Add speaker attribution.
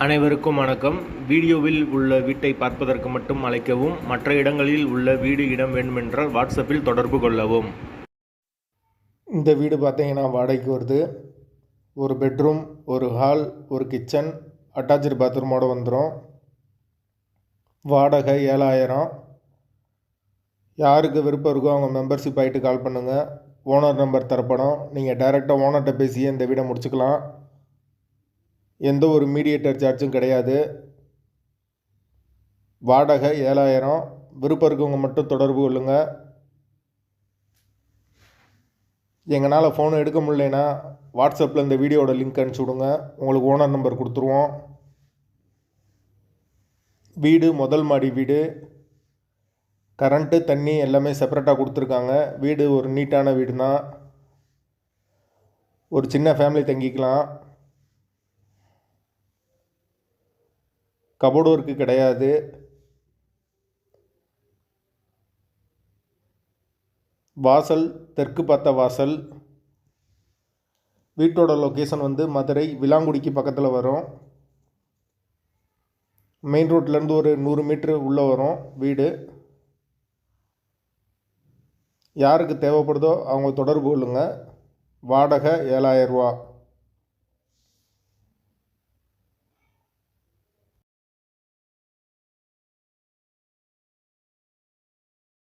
Speaker 1: அனைவருக்கும் வணக்கம். வீடியோவில் உள்ள வீட்டை பார்ப்பதற்கு மட்டும் அழைக்கவும். மற்ற இடங்களில் உள்ள வீடு இடம் வேண்டுமென்றால் வாட்ஸ்அப்பில் தொடர்பு கொள்ளவும்.
Speaker 2: இந்த வீடு பார்த்தீங்கன்னா வாடகைக்கு வருது. ஒரு பெட்ரூம், ஒரு ஹால், ஒரு கிச்சன், அட்டாச்சு பாத்ரூமோடு வந்துடும். வாடகை 7000. யாருக்கு விருப்பம் இருக்கோ அவங்க மெம்பர்ஷிப் ஆகிட்டு கால் பண்ணுங்கள். ஓனர் நம்பர் தரப்படும். நீங்கள் டைரெக்டாக ஓனர்கிட்ட பேசியே இந்த வீடை முடிச்சுக்கலாம். எந்த ஒரு மீடியேட்டர் சார்ஜும் கிடையாது. வாடகை 7000. விருப்பம் இருக்கவங்க மட்டும் தொடர்பு கொள்ளுங்கள். எங்களால் ஃபோன் எடுக்க முடியலனா வாட்ஸ்அப்பில் இந்த வீடியோட லிங்க் அனுப்பிச்சி விடுங்க. உங்களுக்கு ஓனர் நம்பர் கொடுத்துருவோம். வீடு முதல் மாடி வீடு. கரண்ட்டு தண்ணி எல்லாமே செப்பரேட்டாக கொடுத்துருக்காங்க. வீடு ஒரு நீட்டான வீடு தான். ஒரு சின்ன ஃபேமிலி தங்கிக்கலாம். கபோர்டு ஒர்க்கு கிடையாது. வாசல் தெற்கு பார்த்த வாசல். வீட்டோட லொக்கேஷன் வந்து மதுரை விலாங்குடிக்கு பக்கத்தில் வரும். மெயின் ரோட்லேருந்து ஒரு 100 மீட்ரு உள்ளே வரும் வீடு. யாருக்கு தேவைப்படுதோ அவங்க தொடர்பு கொள்ளுங்கள். வாடகை 7000 ரூபா.